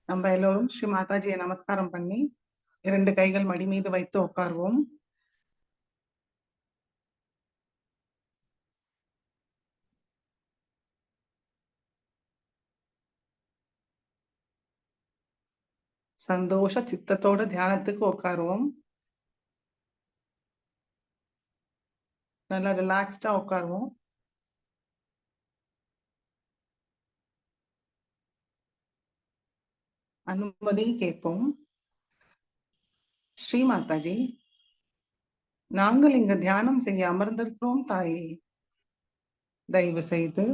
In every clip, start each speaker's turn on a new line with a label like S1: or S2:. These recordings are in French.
S1: நம்ம எல்லோரும் ஸ்ரீ மாதாஜியை நமஸ்காரம் பண்ணி 2 கைகள் மடி மீது வைத்து உட்கார்வோம். சந்தோஷ சித்தத்தோட தியானத்துக்கு உட்காருவோம். நல்லா ரிலாக்ஸ்டா உட்காருவோம். அனுமதி கேட்போம். ஸ்ரீ மாதாஜி, நாங்கள் இங்க தியானம் செய்ய அமர்ந்திருக்கிறோம் தாயே. தயவு செய்து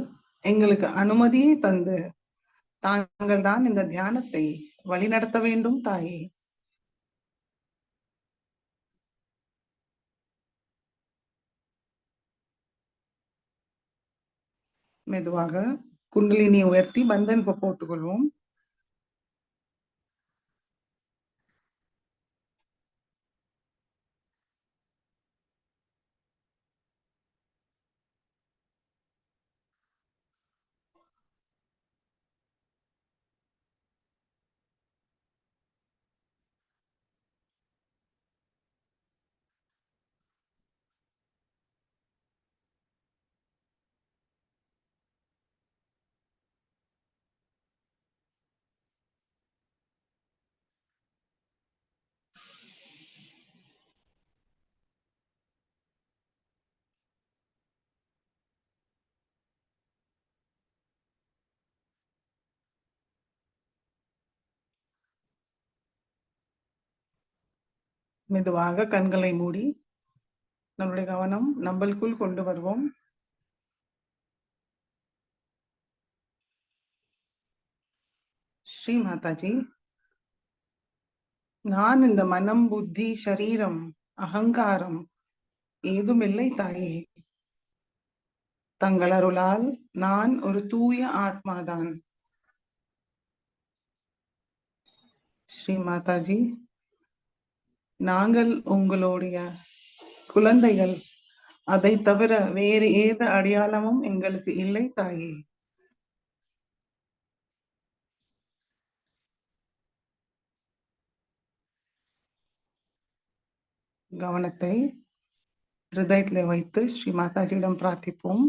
S1: எங்களுக்கு அனுமதியை தந்து தாங்கள் தான் இந்த தியானத்தை வழிநடத்த வேண்டும் தாயே. மெதுவாக குண்டலினி உயர்த்தி பந்தன் போட்டுக்கொள்வோம். மெதுவாக கண்களை மூடி நம்முடைய கவனம் நம்மளுக்குள் கொண்டு வருவோம். ஸ்ரீ மாதாஜி, நான் இந்த மனம், புத்தி, சரீரம், அகங்காரம் ஏதுமில்லை தாயே. தங்கள் அருளால் நான் ஒரு தூய ஆத்மாதான். ஸ்ரீ மாதாஜி, நாங்கள் உங்களுடைய குழந்தைகள். அதை தவிர வேறு ஏத அடையாளமும் எங்களுக்கு இல்லை தாயே. கவனத்தை ஹிருதயத்தில் வைத்து ஸ்ரீ மாதாஜியிடம் பிரார்த்திப்போம்.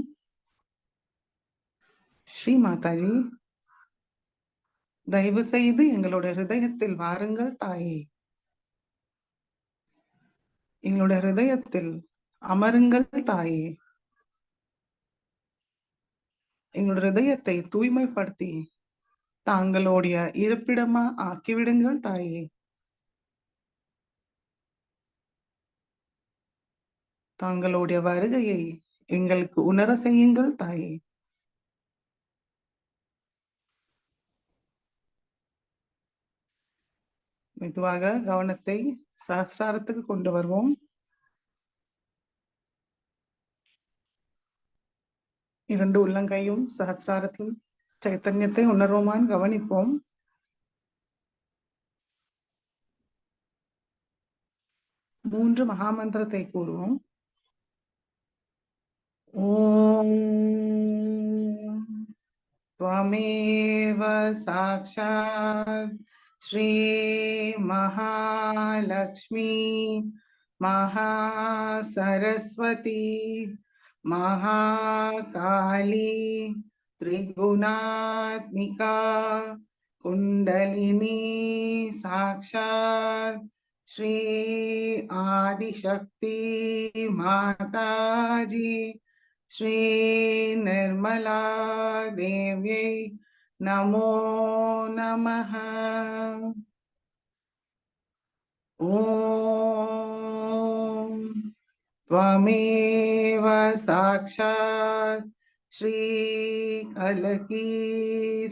S1: ஸ்ரீ மாதாஜி, தயவு செய்து எங்களுடைய ஹிருதயத்தில் வாருங்கள் தாயே. எங்களுடைய ஹிருதயத்தில் அமருங்கள் தாயே. எங்களுடைய ஹிருதயத்தை தூய்மைப்படுத்தி தாங்களுடைய இருப்பிடமா ஆக்கிவிடுங்கள் தாயே. தாங்களுடைய வருகையை எங்களுக்கு உணர செய்யுங்கள் தாயே. மெதுவாக கவனத்தை சஹஸ்ராரத்துக்கு கொண்டு வருவோம். இரண்டு உள்ளங்கையும் சஹஸ்ராரத்தில் சைத்தன்யத்தை உணர்வோமான் கவனிப்போம். மூன்று மகாமந்திரத்தை கூறுவோம். ஓம் त्वमेव साक्षात् श्री महालक्ष्मी महासरस्वती महाकाली त्रिगुणात्मिका कुंडलिनी साक्षात् श्री आदिशक्ति माताजी श्री निर्मला देव्यै नमो नमः। ओम त्वमेव साक्षात् श्री कलकी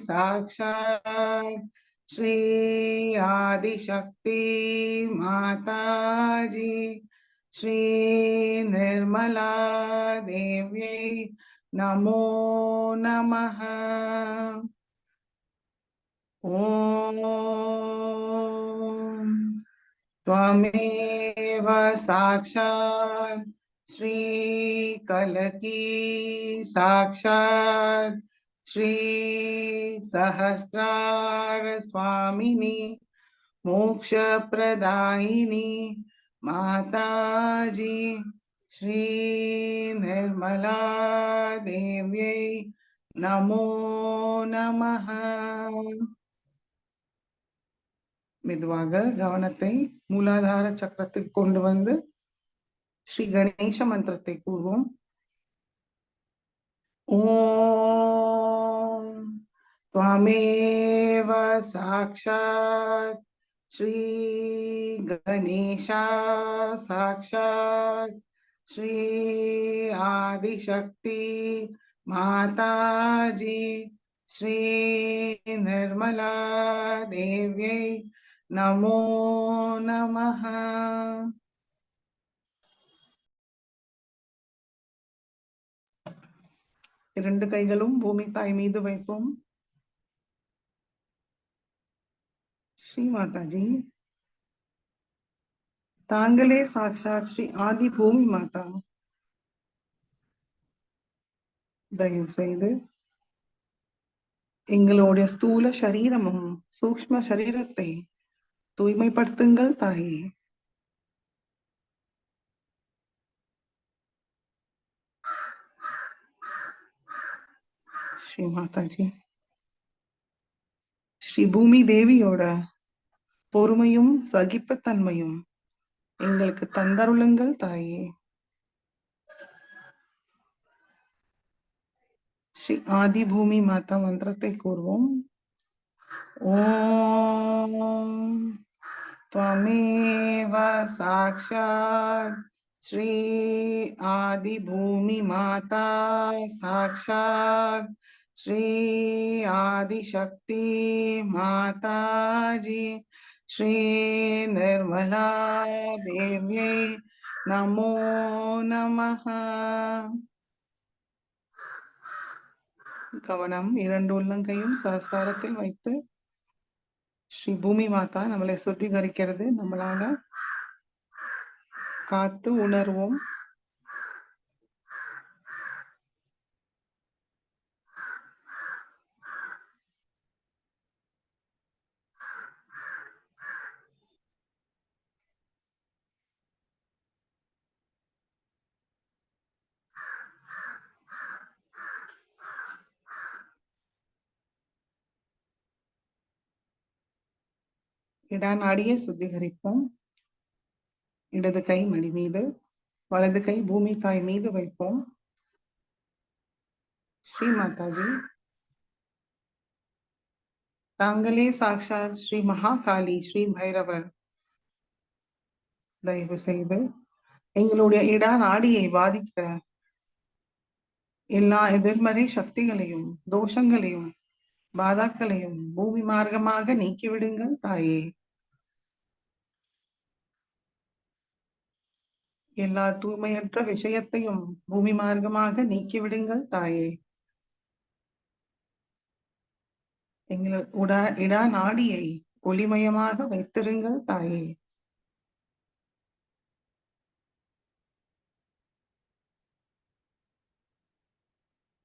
S1: साक्षात् श्री आदिशक्ति माताजी श्री निर्मला देव्यै नमो नमः। ओम त्वमेव साक्षात् श्री कलकी साक्षात् श्री सहस्रार स्वामिनी मोक्ष प्रदायिनी माताजी श्री निर्मला देव्यै नमो नमः. மெதுவாக கவனத்தை மூலாதார சக்கரத்துக்கு கொண்டு வந்து ஸ்ரீ கணேச மந்திரத்தை கூறுவோம். ஓம் त्वमेव साक्षात् श्री गणेशा साक्षात् श्री आदिशक्ति माताजी श्री निर्मला देव्यै नमो नमः. இரண்டு கைகளும் பூமி தாய் மீது வைப்போம். ஸ்ரீ மாதாஜி, தாங்களே சாட்சாத் ஸ்ரீ ஆதி பூமி மாதா. தயவு செய்து எங்களுடைய ஸ்தூல சரீரமும் சூக்ஷ்ம சரீரத்தை தூய்மைப்படுத்துங்கள் தாயே. ஸ்ரீ மாதாஜி, ஸ்ரீ பூமி தேவியோட பொறுமையும் சகிப்புத்தன்மையும் எங்களுக்கு தந்தருளுங்கள் தாயே. ஸ்ரீ ஆதி பூமி மாதா மந்திரத்தை கூறுவோம். ஓம் त्वमेव साक्षात् श्री आदि भूमि माता साक्षात् श्री आदिशक्ति माताजी श्री निर्मला देव्यै नमो नमः. கவனம் இரண்டு உள்ளங்கையும் சஹஸ்ராரத்தில் வைத்து ஸ்ரீ பூமி மாதா நம்மளை சுத்திகரிக்கிறது நம்மளால காத்து உணர்வோம். இடா நாடியை சுத்திகரிப்போம். இடது கை மடி மீது, வலது கை பூமி தாய் மீது வைப்போம். ஸ்ரீ மாதாஜி, தாங்களே சாக்ஷாத் ஸ்ரீ மகாகாளி ஸ்ரீ பைரவர். தயவு செய்து எங்களுடைய இடா நாடியை பாதிக்கிற எல்லா எதிர்மறை சக்திகளையும் தோஷங்களையும் பாதாக்களையும் பூமி மார்க்கமாக நீக்கிவிடுங்கள் தாயே. எல்லா தூய்மையற்ற விஷயத்தையும் பூமி மார்க்கமாக நீக்கிவிடுங்கள் தாயே. எங்கள் இடா நாடியை ஒளிமயமாக வைத்திருங்கள் தாயே.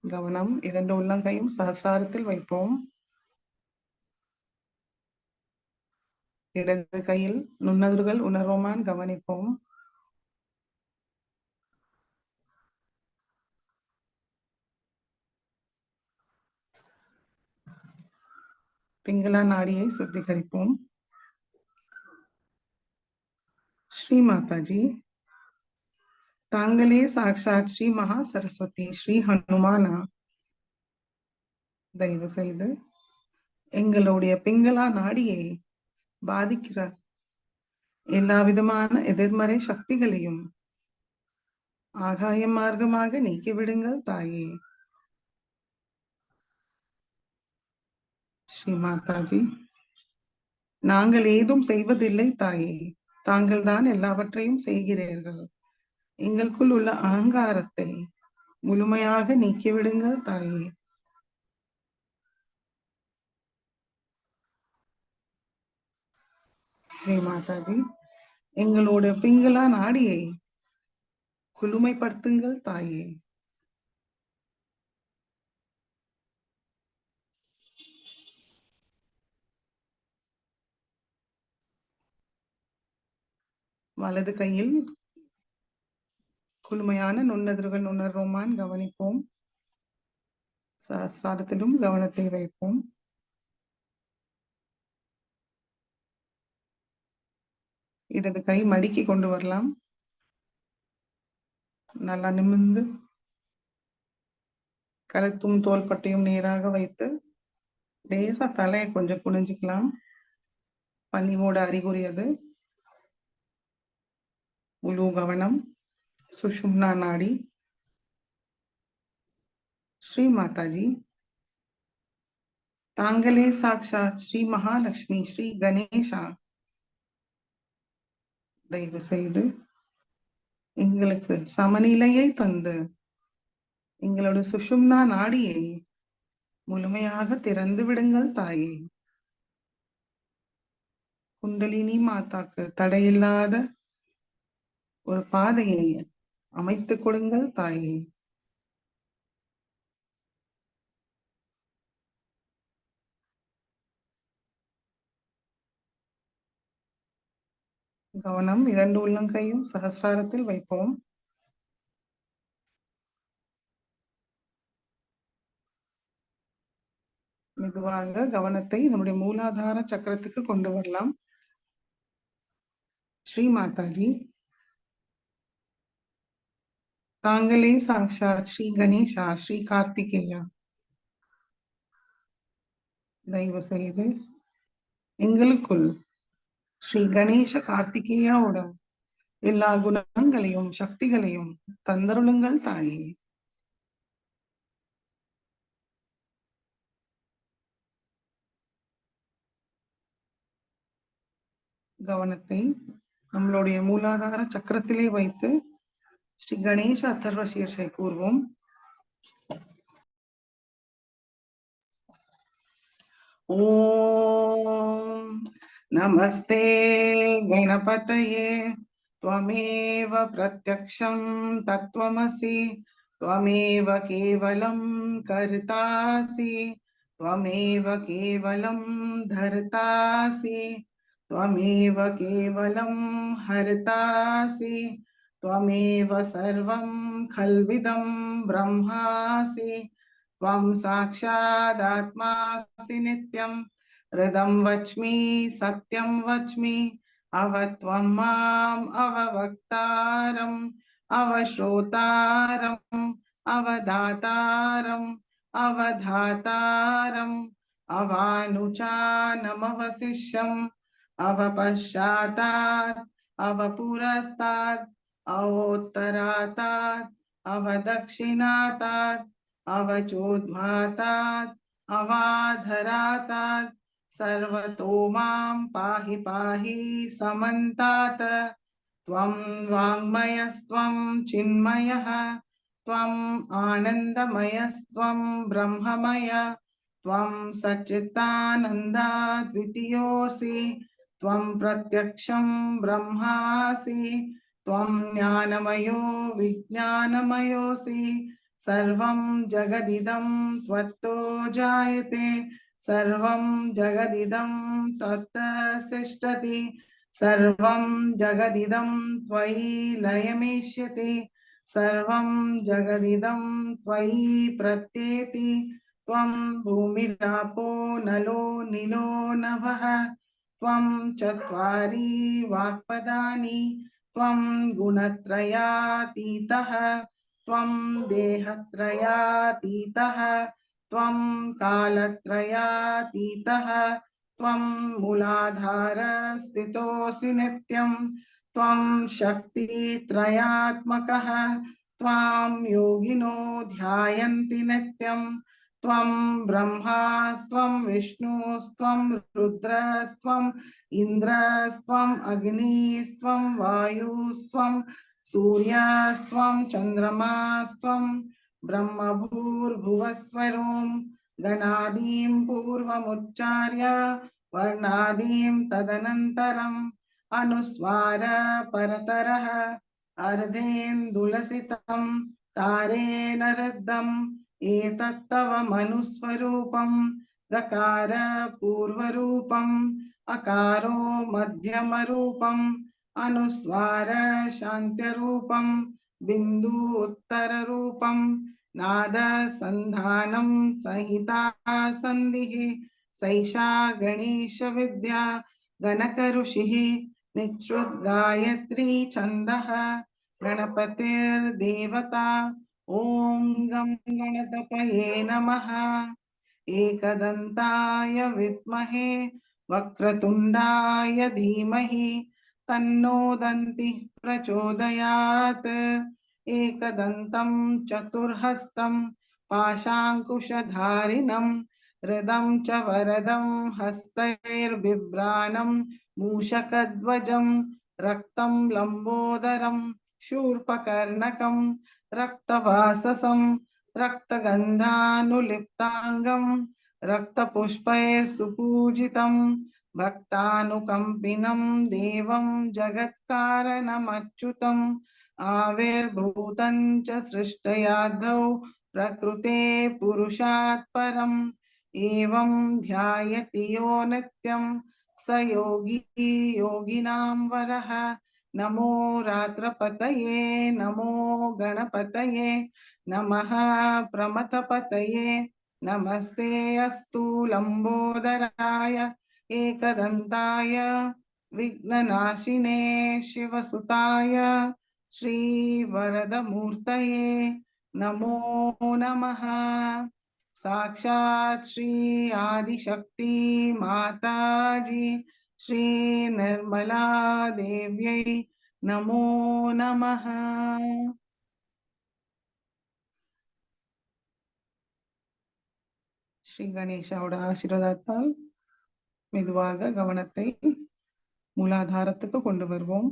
S1: கவனம் இரண்டு உள்ளங்கையும் சஹஸ்ராரத்தில் வைப்போம். இடது கையில் நுண்ணதுர்கள் உணர்வோமான் கவனிப்போம். பிங்களா நாடியை சுத்திகரிப்போம். ஸ்ரீ மாதாஜி, தாங்களே சாக்ஷாத் ஸ்ரீ மகா சரஸ்வதி ஸ்ரீ ஹனுமானா. தயவு செய்து எங்களுடைய பிங்களா நாடியை பாதிக்கிற எல்லா விதமான எதிர்மறை சக்திகளையும் ஆகாய மார்க்கமாக நீக்கிவிடுங்கள் தாயே. ஸ்ரீ மாதாஜி, நாங்கள் ஏதும் செய்வதில்லை தாயே, தாங்கள் தான் எல்லாவற்றையும் செய்கிறீர்கள். எங்களுக்குள் உள்ள அகங்காரத்தை முழுமையாக நீக்கிவிடுங்கள் தாயே. ஸ்ரீ மாதாஜி, எங்களோட பிங்களா நாடியை குளுமைப்படுத்துங்கள் தாயே. வலது கையில் குளுமையான நுண்ணதிர்கள் உணர்வோமான் கவனிப்போம். சஹஸ்ராரத்திலும் கவனத்தை வைப்போம். இடது கை மடிக்கி கொண்டு வரலாம். நல்லா நிமிர்ந்து கழுத்தும் தோள்பட்டையும் நேராக வைத்து லேசா தலையை கொஞ்சம் குனிஞ்சுக்கலாம். பணிவோட அறிகுறி அது. முழு கவனம் சுஷும்னா நாடி. ஸ்ரீ மாதாஜி, தாங்களே சாக்ஷாத் ஸ்ரீ மகாலட்சுமி, ஸ்ரீ கணேசா, தயவு செய்து எங்களுக்கு சமநிலையை தந்து எங்களோட சுஷும்னா நாடியை முழுமையாக திறந்து விடுங்கள் தாயே. குண்டலினி மாதாக்கு தடையில்லாத ஒரு பாதையை அமைத்துக் கொடுங்கள் தாயே. கவனம் இரண்டு உள்ளங்கையும் சகஸ்ராரத்தில் வைப்போம். மெதுவாக கவனத்தை நம்முடைய மூலாதார சக்கரத்துக்கு கொண்டு வரலாம். ஸ்ரீ மாதாஜி, தாங்களே சாக்ஷாத் ஸ்ரீ கணேசா, ஸ்ரீ கார்த்திகேயா, தயவு செய்து எங்களுக்குள் ஸ்ரீ கணேச கார்த்திகேயாவோட எல்லா குணங்களையும் சக்திகளையும் தந்தருளுங்கள் தாயே. கவனத்தை நம்மளுடைய மூலாதார சக்கரத்திலே வைத்து ஸ்ரீ கணேச அத்தர்வ சீர்ஷை கூறுவோம். ஓம் நமஸ்தே கணபதயே त्वमेव प्रत्यक्षं तत्त्वमसि त्वमेव केवलं कर्तासि त्वमेव केवलं धर्तासि त्वमेव केवलं हर्तासि त्वमेव सर्वं खल्विदं ब्रह्मासि त्वं साक्षादात्मासि नित्यं हृदं वच्मि सत्यं वच्मि अवत्वं माम् अववक्तारम् अवश्रोतारम् अवदातारम् अवधातारम् अवानुचानमवशिष्यम् अवपश्चातात् अवपुरस्तात् अवोत्तरातात् अवदक्षिणातात् अवचोद्ध्वातात् अवाधरातात् सर्वतो मां पाहि पाहि समन्तात् त्वं वाङ्मयस्त्वं चिन्मयः त्वम् आनन्दमयस्त्वं ब्रह्ममय त्वं सच्चिदानन्दाद्वितीयोऽसि त्वं प्रत्यक्षं ब्रह्मासि त्वं ज्ञानमयो विज्ञानमयोऽसि सर्वं जगदिदं त्वत्तो जायते सर्वं जगदिदं तत्ततिष्ठति सर्वं जगदिदं त्वयि लयमेष्यति सर्वं जगदिदं त्वयि प्रत्येति त्वं भूमिरापो नलो नीलो नभः त्वं चत्वारि वाक्पदानि त्वं गुणत्रयातीतः त्वं देहत्रयातीतः त्वं कालत्रयातीतः त्वं मूलाधारस्थितोऽसि नित्यं त्वं शक्तित्रयात्मकः त्वां योगिनो ध्यायन्ति नित्यं त्वं ब्रह्मास्त्वं विष्णुस्त्वं रुद्रस्त्वम् इन्द्रस्त्वम् अग्निस्त्वं वायुस्त्वं सूर्यस्त्वं चन्द्रमास्त्वं ब्रह्मभूर्भुवस्वरों गणादीं पूर्वमुच्चार्य वर्णादीं तदनन्तरम् अनुस्वार परतरः अर्धेन्दुलसितं तारेण रुद्धम् एतत्तव मनुस्वरूपं गकार पूर्वरूपम् अकारो मध्यमरूपम् अनुस्वार शान्त्यरूपं बिन्दु उत्तररूपं नाद सन्धानं संहिता सन्धिः सैषा गणेशविद्या गणकऋषिः निःसृत् गायत्री छन्दः गणपतिर्देवता ॐ गं गणपतये नमः एकदन्ताय विद्महे वक्रतुण्डाय धीमहि तन्नो दन्तिः प्रचोदयात् एकदन्तं चतुर्हस्तं पाशाङ्कुशधारिणं हृदं च वरदं हस्तैर्बिभ्राणं मूषकध्वजं रक्तं लम्बोदरं शूर्पकर्णकं रक्तवाससं रक्तगन्धानुलिप्ताङ्गं रक्तपुष्पैर्सुपूजितं भक्तानुकम्पिनं देवं जगत्कारणमच्युतम् आविर्भूतं च सृष्टयाद्धौ प्रकृते पुरुषात् परम् एवं ध्यायति यो नित्यं स योगी योगिनां वरः नमो रात्रपतये नमो गणपतये नमः प्रमथपतये नमस्ते अस्तु लंबोदराय एकदन्ताय विघ्ननाशिने शिवसुताय श्रीवरदमूर्तये नमो नमः साक्षात् श्री आदिशक्ति माताजी श्री निर्मला देव्यै नमो नमः ஸ்ரீ கணேஷாவோட ஆசீர்வாதத்தால் மெதுவாக கவனத்தை மூலாதாரத்துக்கு கொண்டு வருவோம்.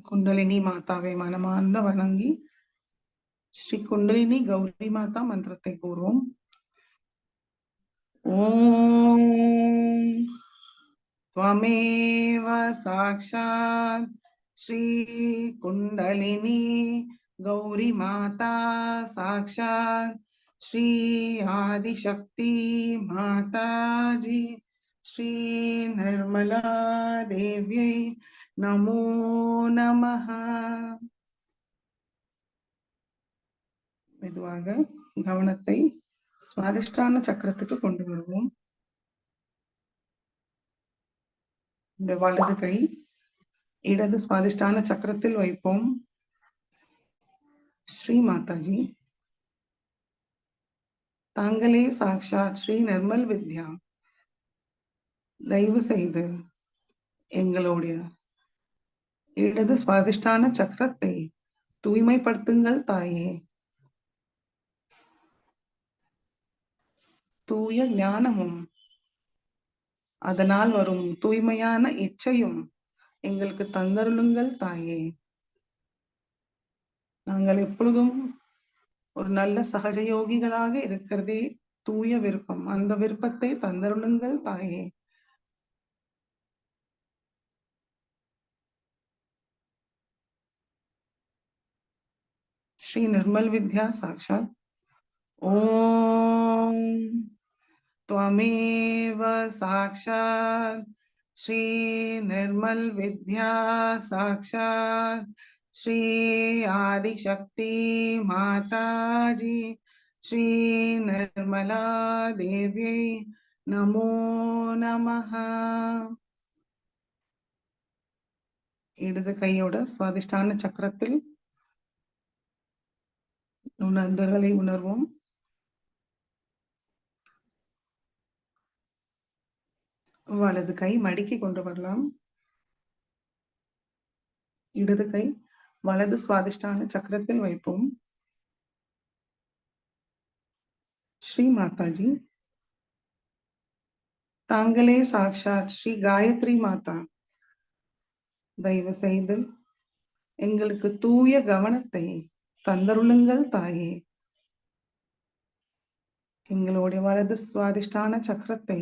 S1: குண்டலினி மாதாவை மனமார்ந்த வணங்கி ஸ்ரீ குண்டலினி கௌரி மாதா மந்திரத்தை கூறுவோம். ஓம் त्वमेव साक्षात् श्री कुंडलिनी गौरी माता साक्षात् श्री आदिशक्ति माता जी श्री निर्मला देव्यै नमो नमः மெதுவாக கவனத்தை சுவாதிஷ்டான சக்கரத்துக்கு கொண்டு வருவோம். இந்த வலது கை இடது சுவாதிஷ்டான சக்கரத்தில் வைப்போம். ஸ்ரீ மாதாஜி தாங்களே சாக்ஷாத் ஸ்ரீ நிர்மல் வித்யா, தயவு செய்து எங்களுடைய இடது சுவாதிஷ்டான சக்கரத்தை தூய்மைப்படுத்துங்கள் தாயே. தூய ஞானமும் அதனால் வரும் தூய்மையான இச்சையும் எங்களுக்கு தந்தருளுங்கள் தாயே. நாங்கள் எப்பொழுதும் ஒரு நல்ல சகஜயோகிகளாக இருக்கிறதே தூய விருப்பம். அந்த விருப்பத்தை தந்தருளுங்கள் தாயே. श्री निर्मल विद्या साक्षात् ओम त्वमेव साक्षात् श्री निर्मल विद्या साक्षात् श्री आदिशक्ति माताजी श्री निर्मला देव्यै नमो नमः இடது கையோட சுவாதிஷ்டான சக்கரத்தில் உணர்ந்தர்களை உணர்வோம். வலது கை மடிக்கி கொண்டு வரலாம். இடது கை வலது சுவாதிஷ்டான சக்கரத்தில் வைப்போம். ஸ்ரீ மாதாஜி தாங்களே சாக்ஷாத் ஸ்ரீ காயத்ரி மாதா, தயவு செய்து எங்களுக்கு தூய கவனத்தை தந்தருளுங்கள் தாயே. எங்களுடைய வலது சுவாதிஷ்டான சக்கரத்தை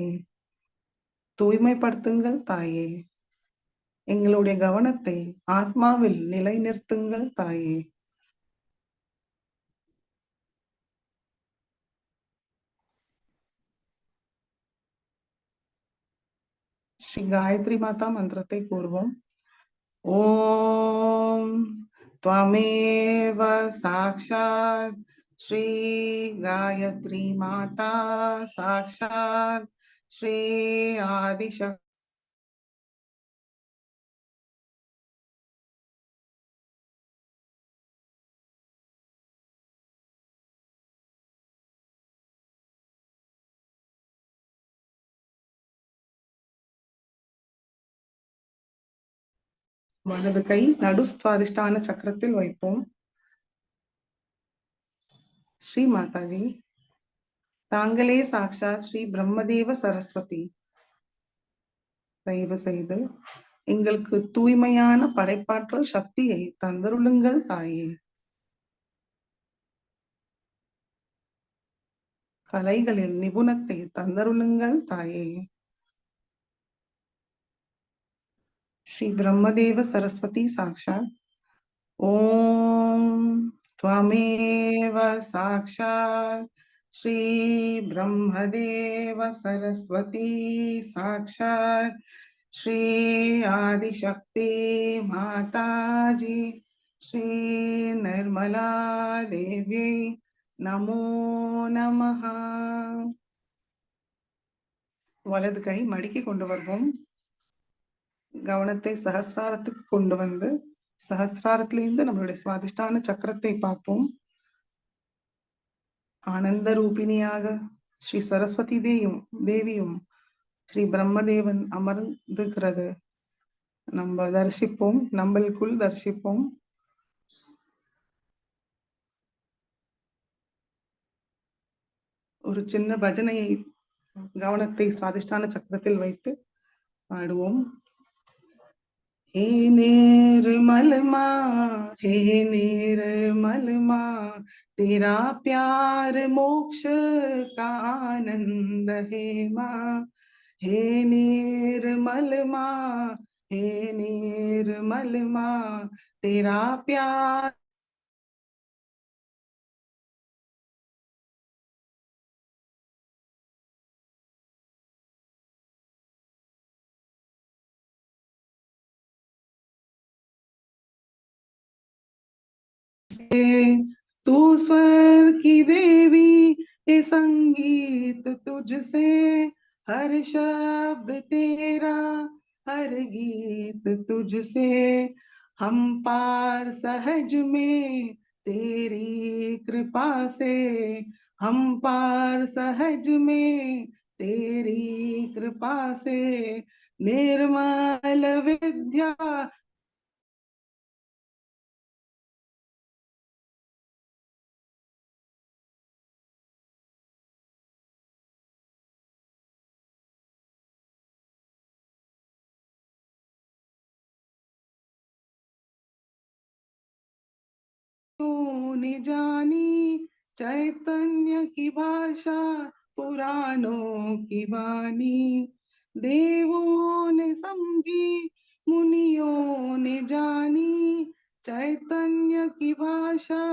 S1: தூய்மைப்படுத்துங்கள் தாயே. எங்களுடைய கவனத்தை ஆத்மாவில் நிலைநிறுத்துங்கள் தாயே. श्री गायत्री माता मंत्रத்தை கூறுவோம். ओम त्वमेव साक्षात् श्री गायत्री माता साक्षात् श्री आदिशक्ति வலது கை நடுஸ்வாதிஷ்டான சக்கரத்தில் வைப்போம். ஸ்ரீ மாதாஜி, தாங்களே சாக்ஷாத் ஸ்ரீ பிரம்மதேவ சரஸ்வதி. தயவு செய்து எங்களுக்கு தூய்மையான படைப்பாற்றல் சக்தியை தந்தருளுங்கள் தாயே. கலைகளில் நிபுணத்தை தந்தருளுங்கள் தாயே. श्री ब्रह्मदेव सरस्वती साक्षात् ओम त्वमेव साक्षात् श्री ब्रह्मदेव सरस्वती साक्षात् श्री आदिशक्ति माताजी श्री निर्मला देवी नमो नमः. வலது கை மடிக்கி கொண்டு வருவோம். கவனத்தை சஹஸ்ராரத்துக்கு கொண்டு வந்து சஹஸ்ராரத்திலிருந்து நம்மளுடைய சுவாதிஷ்டான சக்கரத்தை பார்ப்போம். ஆனந்த ரூபிணியாக ஸ்ரீ சரஸ்வதி தேவியும் ஸ்ரீ பிரம்மதேவன் அமர்ந்துகிறது நம்ம தரிசிப்போம், நம்மளுக்குள் தரிசிப்போம். ஒரு சின்ன பஜனையை கவனத்தை சுவாதிஷ்டான சக்கரத்தில் வைத்து பாடுவோம். हे निर्मल माँ, हे निर्मल माँ, तेरा प्यार मोक्ष का आनंद है माँ. हे निर्मल माँ, हे निर्मल माँ, तेरा प्यार तू स्वर की देवी, ये संगीत तुझसे, हर शब्द तेरा, हर गीत तुझसे. हम पार सहज में तेरी कृपा से, हम पार सहज में तेरी कृपा से. निर्मल विद्या ने जानी, चैतन्य की भाषा पुराणों की वाणी. देवों ने समझी, मुनियों ने जानी, चैतन्य की भाषा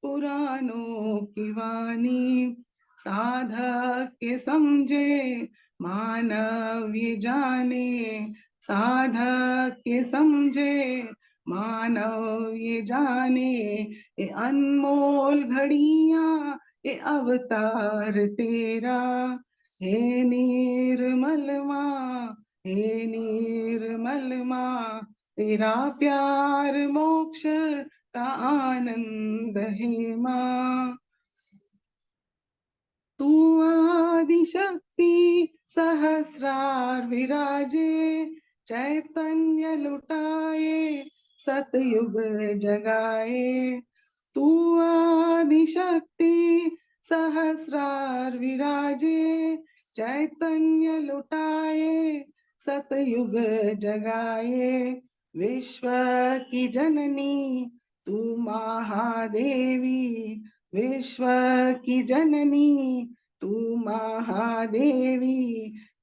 S1: पुराणों की वाणी. साधक के समझे, मानव ये जाने, साधक के समझे, मानव ये जाने. ये अनमोल घड़ियां, ये अवतार तेरा. हे निर्मल माँ, हे निर्मल माँ, तेरा प्यार मोक्ष का आनंद है माँ. तू आदि शक्ति सहस्रार विराजे, चैतन्य लुटाए सतयुग जगाए. तू आदि शक्ति सहस्रार विराजे, चैतन्य लुटाए सतयुग जगाए. विश्व की जननी तू महादेवी, विश्व की जननी तू महादेवी.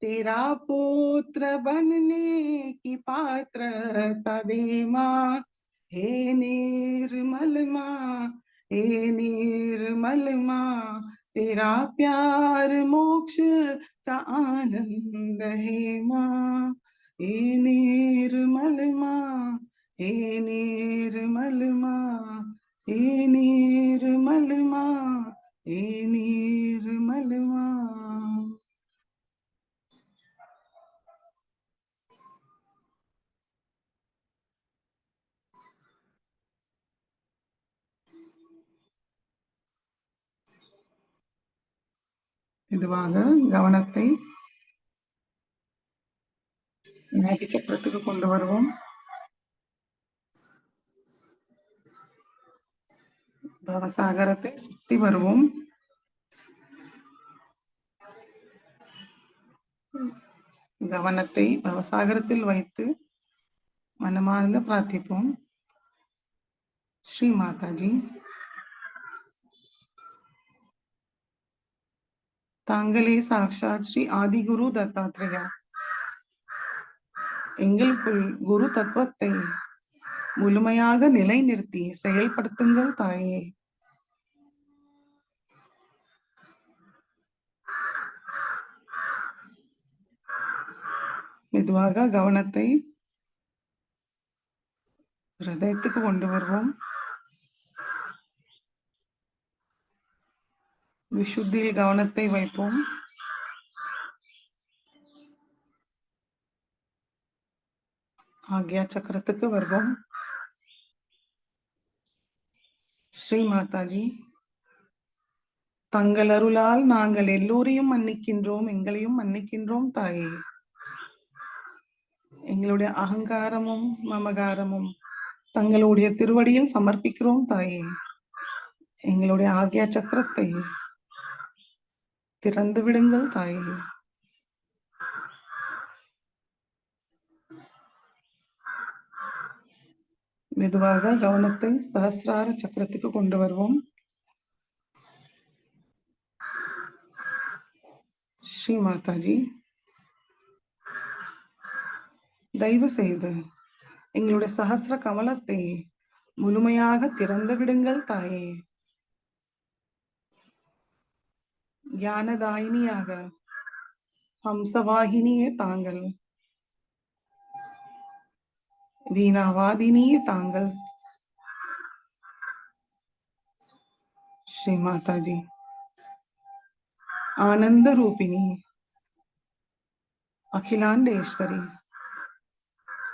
S1: तेरा पुत्र बनने की पात्रता दे माँ. हे निर्मल माँ, हे निर्मल माँ, तेरा प्यार मोक्ष का आनंद है माँ. ஏனேறு மலுமா ஏனேறு மலுமா ஏனேறு மலுமா ஏனேறு மலுமா. மெதுவாக கவனத்தை நாடி சக்கரத்துக்கு கொண்டு வருவோம். பவசாகரத்தை சுத்தி வருவோம். கவனத்தை பவசாகரத்தில் வைத்து மனமார்ந்து பிரார்த்திப்போம். ஸ்ரீ மாதாஜி, தாங்களே சாக்ஷாத் ஸ்ரீ ஆதிகுரு தத்தாத்ரேயா. எங்களுக்குள் குரு தத்துவத்தை முழுமையாக நிலைநிறுத்தி செயல்படுத்துங்கள் தாயே. மெதுவாக கவனத்தை ஹிருதயத்துக்கு கொண்டு வருவோம். விசுத்தியில் கவனத்தை வைப்போம். ஆக்யா சக்கரத்துக்கு வருவோம். ஸ்ரீ மாதாஜி, தங்கள் அருளால் நாங்கள் எல்லோரையும் மன்னிக்கின்றோம், எங்களையும் மன்னிக்கின்றோம் தாயே. எங்களுடைய அகங்காரமும் மமகாரமும் தங்களுடைய திருவடியில் சமர்ப்பிக்கிறோம் தாயே. எங்களுடைய ஆக்யா சக்கரத்தை திறந்து விடுங்கள் தாயே. மெதுவாக கவனத்தை சஹஸ்ரார சக்கரத்துக்கு கொண்டு வருவோம். ஸ்ரீ மாதாஜி, தயவு செய்து எங்களுடைய சஹஸ்ர கமலத்தை முழுமையாக திறந்து விடுங்கள் தாயே. ஞானதாயினியாக ஹம்சவாகினியே தாங்கள், வீணாவாதினியே தாங்கள். ஸ்ரீ மாதாஜி, ஆனந்த ரூபிணி, அகிலாண்டேஸ்வரி,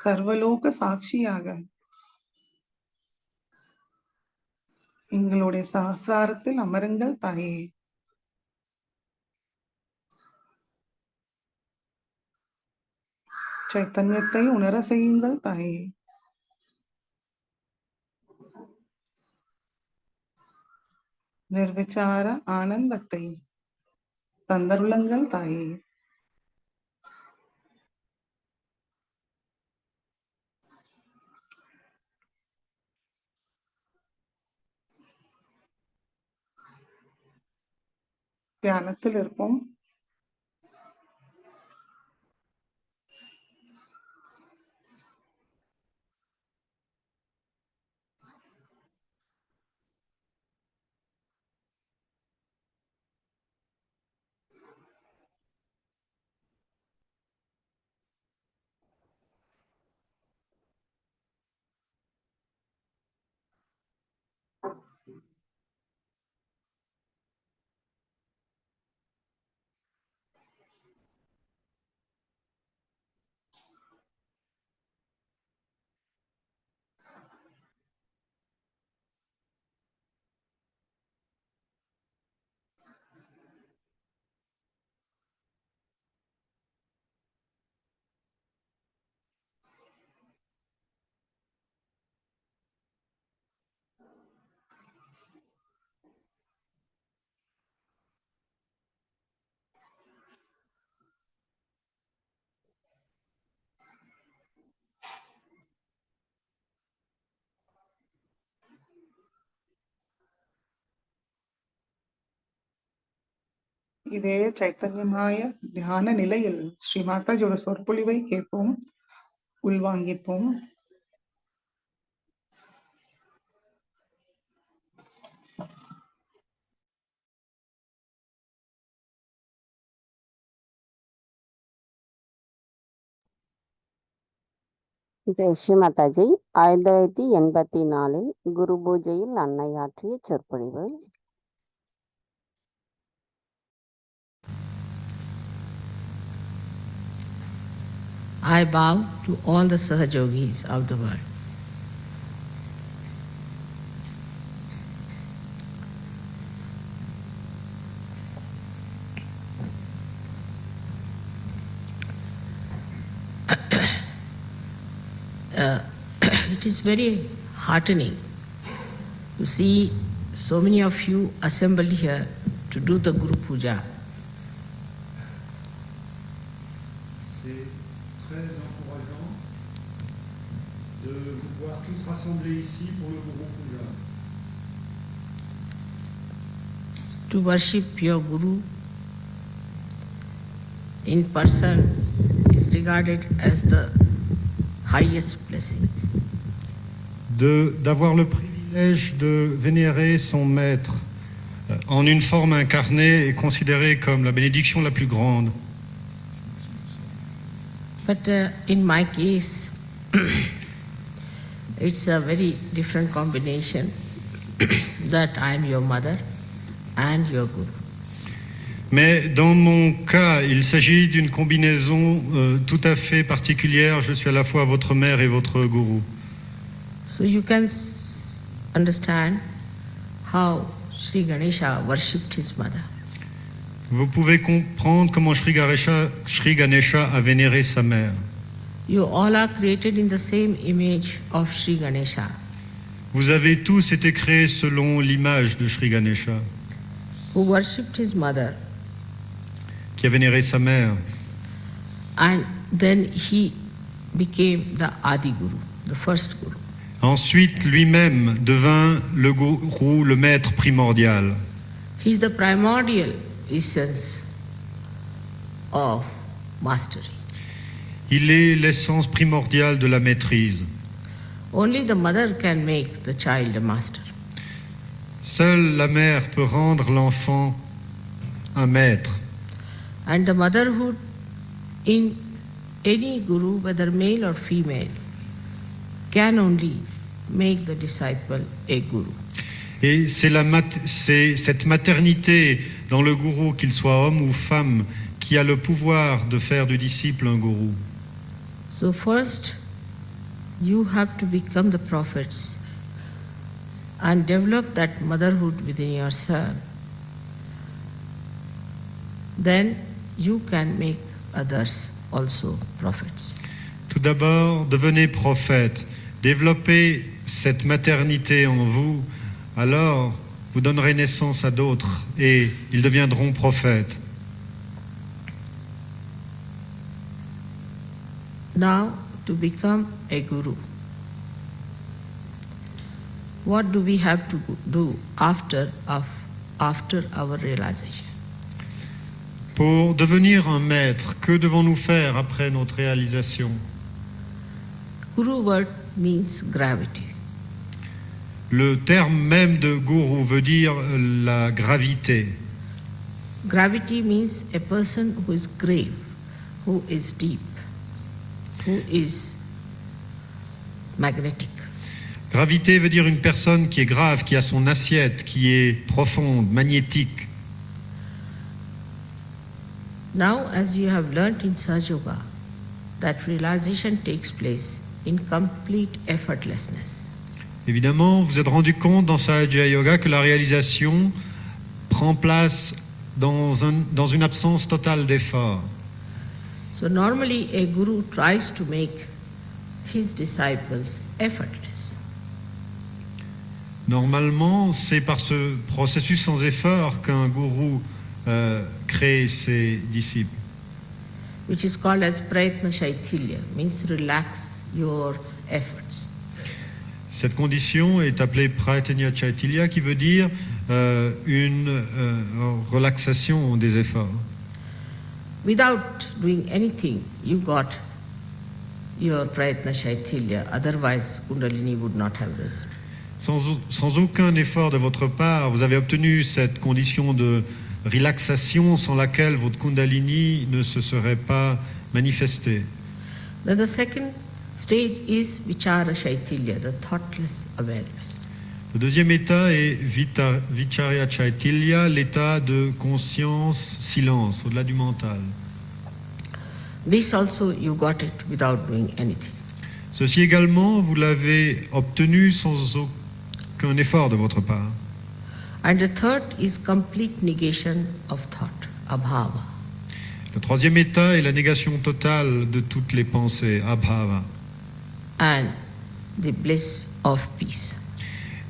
S1: சர்வலோக சாட்சியாக எங்களுடைய சஹஸ்ராரத்தில் அமருங்கள் தாயே. சைத்தன்யத்தை உணர செய்யுங்கள் தாயே. நிர்விச்சார ஆனந்தத்தை தந்தருளுங்கள் தாயே. தியானத்தில் இருப்போம். இதே சைத்தன்யமாய தியான நிலையில் ஸ்ரீ மாதாஜியோட சொற்பொழிவை கேட்போம், உள்வாங்கிப்போம்.
S2: ஜெய் மாதாஜி 1984 குரு பூஜையில் அன்னை ஆற்றிய சொற்பொழிவு.
S3: I bow to all the Sahajogis of the world. It is very heartening to see so many of you assembled here to do the Guru Puja.
S4: C'est très encourageant de vous voir tous rassemblés ici pour le Guru Puja.
S3: To worship your Guru in person is regarded as the highest blessing.
S4: D'avoir le privilège de vénérer son maître en une forme incarnée est considéré comme la bénédiction la plus grande.
S3: But in my case, it's a very different combination that I am your mother and your Guru.
S4: Mais dans mon cas, il s'agit d'une combinaison tout à fait particulière. Je suis à la fois votre mère et votre gourou.
S3: So you can understand how Sri Ganesha worshipped his mother.
S4: Vous pouvez comprendre comment Sri Ganesha a vénéré sa mère.
S3: You all are created in the same image of Sri Ganesha.
S4: Vous avez tous été créés selon l'image de Sri Ganesha,
S3: who worshipped his mother.
S4: Qui a vénéré sa mère.
S3: And then he became the Adi Guru, the first Guru.
S4: Ensuite, lui-même devint le gourou, le maître primordial.
S3: He is the primordial essence of mastery.
S4: Il est l'essence primordiale de la maîtrise.
S3: Only the mother can make the child a master.
S4: Seule la mère peut rendre l'enfant un maître.
S3: And the motherhood in any guru, whether male or female, can only make the disciple a guru.
S4: Et c'est cette maternité dans le gourou, qu'il soit homme ou femme, qui a le pouvoir de faire du disciple un gourou.
S3: So first, you have to become the prophets and develop that motherhood within yourself. Then you can make others also prophets.
S4: Tout d'abord, devenez prophète, développez cette maternité en vous, alors vous donnerez naissance à d'autres et ils deviendront prophètes.
S3: Now, to become a guru, what do we have to do after our realization?
S4: Pour devenir un maître, que devons-nous faire après notre réalisation?
S3: Guru word means gravity.
S4: Le terme même de gourou veut dire la gravité.
S3: Gravity means a person who is grave, who is deep, who is magnetic.
S4: Gravité veut dire une personne qui est grave, qui a son assiette, qui est profonde, magnétique.
S3: Now, as you have learnt in Sahaja Yoga, that realization takes place in complete effortlessness.
S4: Évidemment, vous êtes rendu compte dans Sahaja Yoga que la réalisation prend place dans une absence totale d'effort.
S3: So normally a guru tries to make his disciples effortless.
S4: Normalement, c'est par ce processus sans effort qu'un gourou crée ses disciples.
S3: Which is called as Prayatna Shaitilya, means relax your efforts.
S4: Cette condition est appelée Prayatna Shaitilya, qui veut dire une relaxation des efforts.
S3: Without doing anything, you got your Prayatna Shaitilya, otherwise Kundalini would not have risen.
S4: Sans aucun effort de votre part, vous avez obtenu cette condition de relaxation sans laquelle votre Kundalini ne se serait pas manifestée.
S3: Then the second stage is Vichara Shaitilya, the thoughtless awareness.
S4: Le deuxième état est Vicharya Chaitilya, l'état de conscience, silence, au-delà du mental.
S3: This also you got it without doing anything.
S4: Ceci également, vous l'avez obtenu sans aucun effort de votre part.
S3: And the third is complete negation of thought, abhava.
S4: Le troisième état est la négation totale de toutes les pensées, abhava,
S3: And the bliss of peace.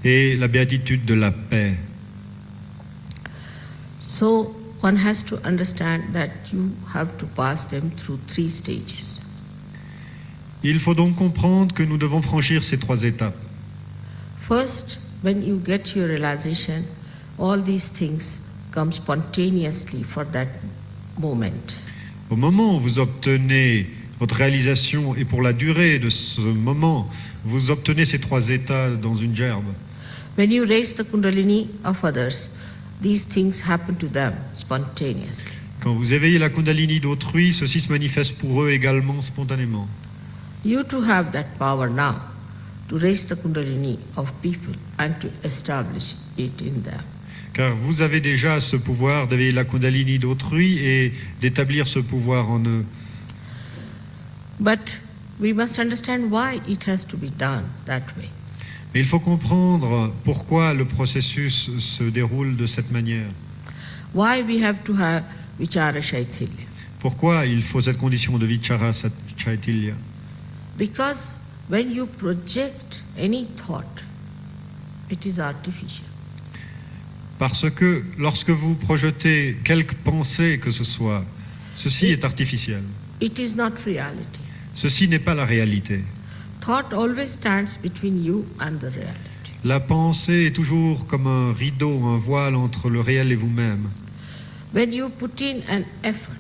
S4: et la béatitude de la paix.
S3: So one has to understand that you have to pass them through 3 stages.
S4: Il faut donc comprendre que nous devons franchir ces 3 étapes.
S3: First, when you get your realization, all these things come spontaneously for that moment.
S4: Au moment où vous obtenez votre réalisation et pour la durée de ce moment, vous obtenez ces 3 états dans une gerbe.
S3: When you raise the kundalini of others, these things happen to them spontaneously.
S4: Quand vous éveillez la kundalini d'autrui, ceci se manifeste pour eux également spontanément.
S3: You too have that power now to raise the kundalini of people and to establish it in them.
S4: Car vous avez déjà ce pouvoir d'éveiller la kundalini d'autrui et d'établir ce pouvoir en eux.
S3: But we must understand why it has to be done that way.
S4: Mais il faut comprendre pourquoi le processus se déroule de cette manière.
S3: Why we have to have Vichara Shaitilya.
S4: Pourquoi il faut cette condition de Vichara Chaitilya.
S3: Because when you project any thought, it is artificial.
S4: Parce que lorsque vous projetez quelque pensée que ce soit, ceci est artificiel.
S3: It is not reality.
S4: Ceci n'est pas la réalité.
S3: Thought always stands between you and the reality.
S4: La pensée est toujours comme un rideau, un voile entre le réel et vous-même.
S3: When you put in an effort,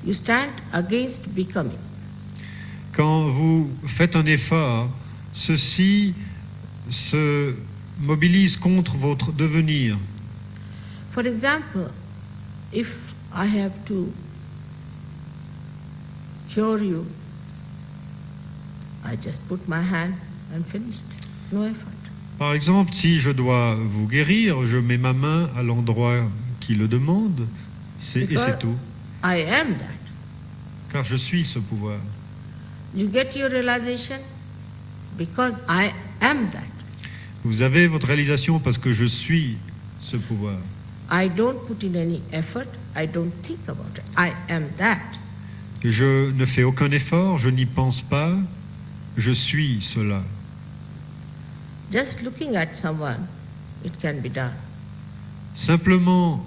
S3: you stand against becoming.
S4: Quand vous faites un effort, ceci se mobilise contre votre devenir.
S3: For example, if I have to cure you, I just put my hand and finished. No effort.
S4: Par exemple, si je dois vous guérir, je mets ma main à l'endroit qui le demande, et c'est tout.
S3: I am that.
S4: Car je suis ce pouvoir.
S3: You get your realization because I am that.
S4: Vous avez votre réalisation parce que je suis ce pouvoir.
S3: I don't put in any effort. I don't think about it. I am that.
S4: Je ne fais aucun effort, je n'y pense pas, je suis cela.
S3: Just looking at someone, it can be done.
S4: Simplement,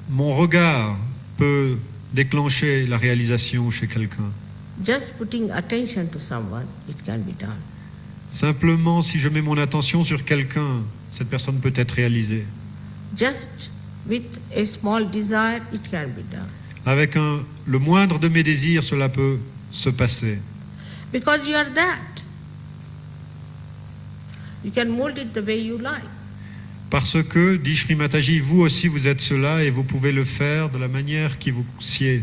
S4: mon regard peut déclencher la réalisation chez quelqu'un.
S3: Just putting attention to someone, it can be done.
S4: Simplement, si je mets mon attention sur quelqu'un, cette personne peut être réalisée.
S3: Just with a small desire, it can be done.
S4: Avec le moindre de mes désirs, cela peut se passer.
S3: Because you are that. You can mold it the way you like.
S4: Parce que, dit Sri Mataji, vous aussi vous êtes cela et vous pouvez le faire de la manière qui vous sied.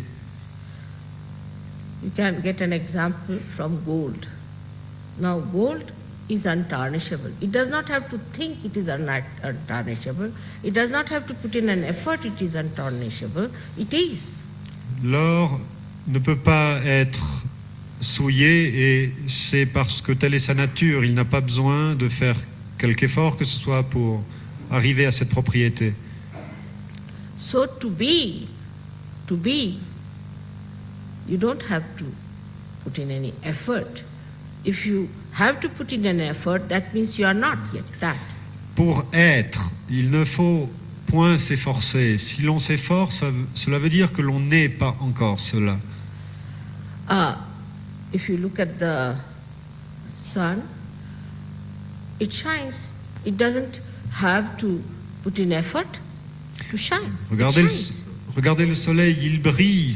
S3: You can get an example from gold. Now, gold is untarnishable. It does not have to think it is untarnishable. It does not have to put in an effort, it is untarnishable. It is.
S4: L'or ne peut pas être souillé et c'est parce que telle est sa nature. Il n'a pas besoin de faire quelque effort que ce soit pour arriver à cette propriété.
S3: So to be, you don't have to put in any effort. If you have to put in an effort, that means you are not yet that.
S4: Pour être, il ne faut point s'efforcer. Si l'on s'efforce, cela veut dire que l'on n'est pas encore cela.
S3: If you look at the sun, it shines. It doesn't have to put in effort to shine.
S4: Regardez le soleil, il brille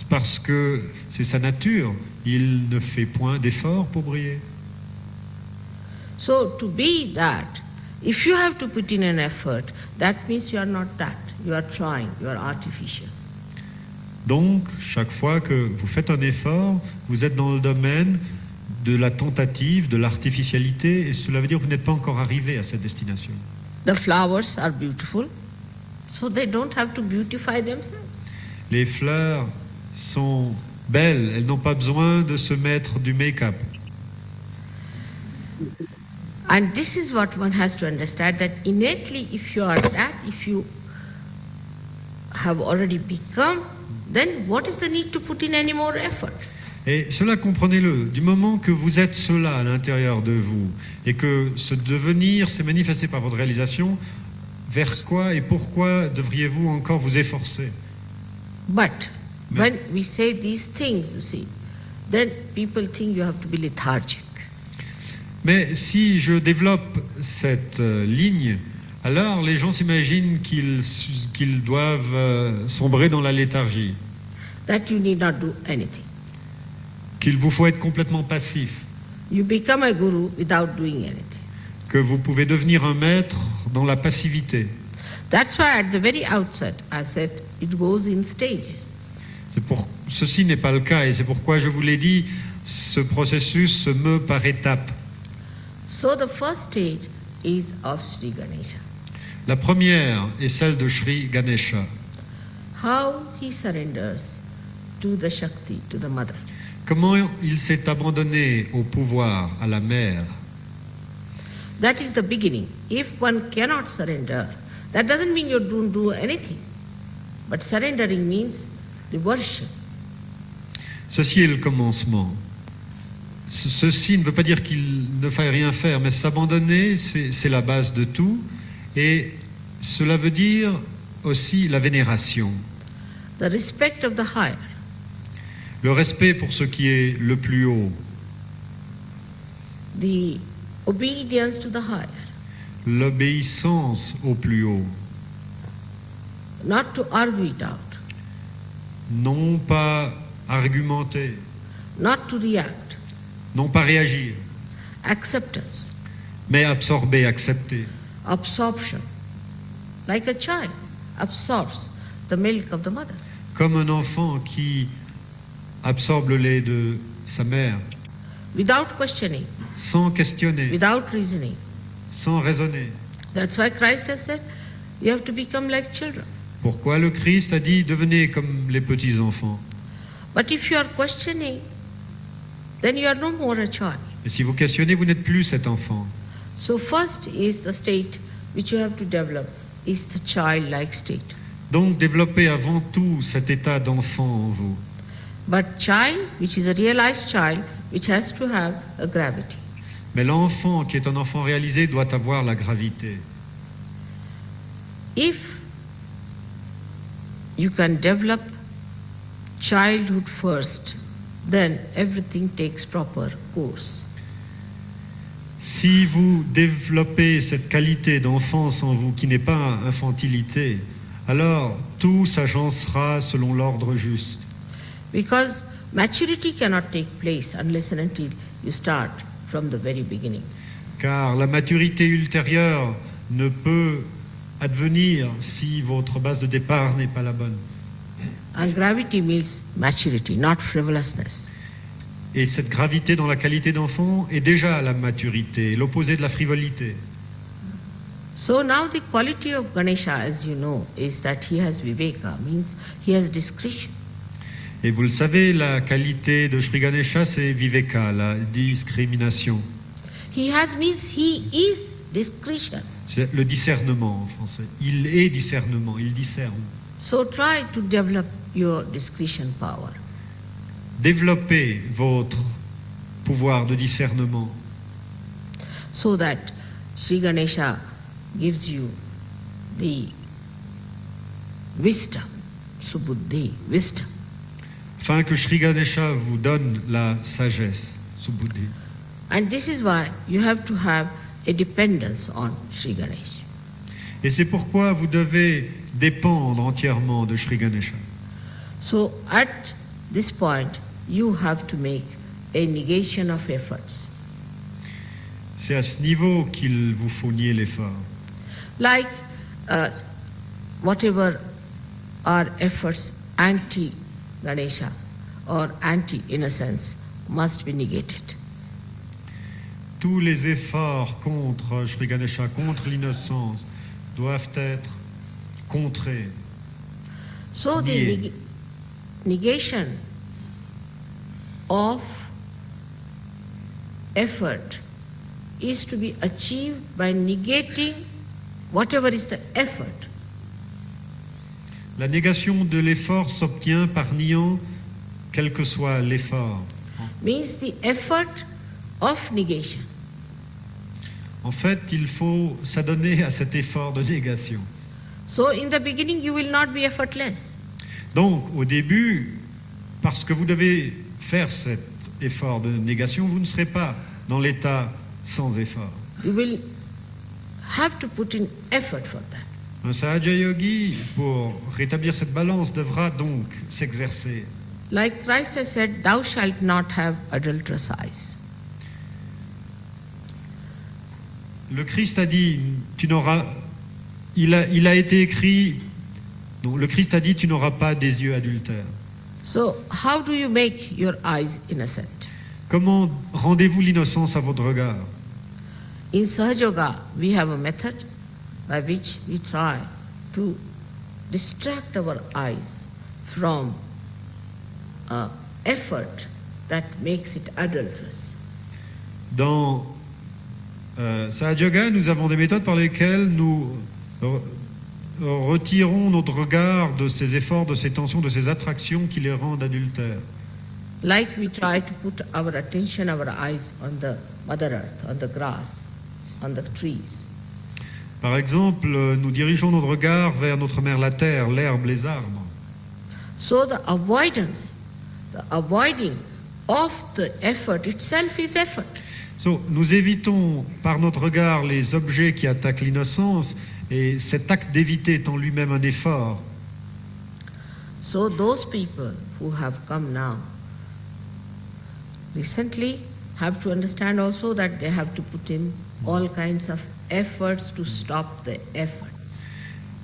S4: parce que c'est sa nature. Il ne fait point d'effort pour briller.
S3: So to be that, if you have to put in an effort, that means you are not that. You are trying, you are artificial.
S4: Donc, chaque fois que vous faites un effort, vous êtes dans le domaine de la tentative, de l'artificialité, et cela veut dire que vous n'êtes pas encore arrivé à cette destination.
S3: The flowers are beautiful, so they don't have to beautify themselves.
S4: Les fleurs sont belles, elles n'ont pas besoin de se mettre du make-up.
S3: And this is what one has to understand, that innately if you are that, if you have already become, then what is the need to put in any more effort?
S4: Et cela, comprenez-le, du moment que vous êtes cela à l'intérieur de vous, et que ce devenir s'est manifesté par votre réalisation, vers quoi et pourquoi devriez-vous encore vous efforcer?
S3: But when we say these things, you see, then people think you have to be lethargic.
S4: Mais si je développe cette ligne, alors les gens s'imaginent qu'ils doivent sombrer dans la léthargie,
S3: That you need not do anything.
S4: qu'il vous faut être complètement passif,
S3: You become a guru without doing anything.
S4: que vous pouvez devenir un maître dans la passivité.
S3: That's why at the very outset I said it goes in stages.
S4: Ceci n'est pas le cas, et c'est pourquoi je vous l'ai dit, ce processus se meut par étapes.
S3: So the first stage is of Sri Ganesha.
S4: La première est celle de Sri Ganesha.
S3: How he surrenders to the Shakti, to the mother.
S4: Comment il s'est abandonné au pouvoir, à la mère.
S3: That is the beginning. If one cannot surrender, that doesn't mean you don't do anything. But surrendering means the worship.
S4: Ceci est le commencement. Ceci ne veut pas dire qu'il ne faille rien faire, mais s'abandonner, c'est la base de tout. Et cela veut dire aussi la vénération.
S3: The respect of the higher.
S4: Le respect pour ce qui est le plus haut.
S3: The obedience to the higher.
S4: L'obéissance au plus haut.
S3: Not to argue it out.
S4: Non pas argumenter,
S3: Not to react.
S4: non pas réagir,
S3: Acceptance.
S4: mais absorber, accepter.
S3: Absorption. Like a child absorbs the milk of the mother.
S4: Comme un enfant qui absorbe le lait de sa mère,
S3: Without questioning.
S4: sans questionner,
S3: Without reasoning.
S4: sans raisonner.
S3: That's why Christ has said, you have to become like children.
S4: Pourquoi le Christ a dit devenez comme les petits enfants?
S3: But if you are questioning, then you are no more a child.
S4: Et si vous questionnez, vous n'êtes plus cet enfant.
S3: So first is the state which you have to develop, is the childlike state.
S4: Donc développez avant tout cet état d'enfant en vous.
S3: But child, which is a realized child, which has to have a gravity.
S4: Mais l'enfant qui est un enfant réalisé doit avoir la gravité.
S3: If you can develop childhood first, then everything takes proper course.
S4: Si vous développez cette qualité d'enfance en vous qui n'est pas infantilité, alors tout s'agencera selon l'ordre juste.
S3: Because maturity cannot take place unless and until you start from the very beginning.
S4: Car la maturité ultérieure ne peut advenir si votre base de départ n'est pas la bonne.
S3: And gravity means maturity, not frivolousness.
S4: Et cette gravité dans la qualité d'enfant est déjà la maturité, l'opposé de la frivolité.
S3: So now the quality of Ganesha, as you know, is that he has viveka, means he has discretion.
S4: Et vous le savez, la qualité de Sri Ganesha, c'est viveka, la discrimination.
S3: He has means he is discretion.
S4: C'est le discernement en français. Il est discernement, il discerne.
S3: So try to develop your discretion power.
S4: Développez votre pouvoir de discernement
S3: So that Sri Ganesha gives you the wisdom, subuddhi, wisdom.
S4: afin que Sri Ganesha vous donne la sagesse, Subbuddhi.
S3: And this is why you have to have a dependence on Sri Ganesha.
S4: Et c'est pourquoi vous devez dépendre entièrement de Sri Ganesha.
S3: So at this point, you have to make a negation of efforts.
S4: C'est à ce niveau qu'il vous faut nier l'effort.
S3: Like whatever are efforts anti Ganesha or anti-innocence must be negated.
S4: Tous les efforts contre Sri Ganesha, contre l'innocence, doivent être contrés.
S3: So the
S4: Nier.
S3: negation of effort is to be achieved by negating whatever is the effort.
S4: La négation de l'effort s'obtient par niant quel que soit l'effort.
S3: Means the effort of negation.
S4: En fait, il faut s'adonner à cet effort de négation.
S3: So in the beginning you will not be effortless.
S4: Donc, au début, parce que vous devez faire cet effort de négation, vous ne serez pas dans l'état sans effort.
S3: You will have to put in effort for that.
S4: Un Sahaja Yogi, pour rétablir cette balance, devra donc s'exercer.
S3: Like Christ has said, thou shalt not have adulterous eyes.
S4: Le Christ a dit, tu n'auras. Il a été écrit. Donc, le Christ a dit, tu n'auras pas des yeux adultères.
S3: So how do you make your eyes innocent?
S4: Comment rendez-vous l'innocence à votre regard?
S3: In Sahaja Yoga, we have a method by which we try to distract our eyes from effort that makes it adulterous.
S4: Dans Sahaja Yoga, nous avons des méthodes par lesquelles nous retirons notre regard de ces efforts, de ces tensions, de ces attractions qui les rendent adultères.
S3: Like we try to put our attention, our eyes on the Mother Earth, on the grass, on the trees.
S4: Par exemple, nous dirigeons notre regard vers notre mère la terre, l'herbe, les arbres.
S3: So the avoiding of the effort itself is effort.
S4: So, nous évitons par notre regard les objets qui attaquent l'innocence, et cet acte d'éviter est en lui-même un effort.
S3: So those people who have come now recently have to understand also that they have to put in all kinds of efforts to stop the efforts.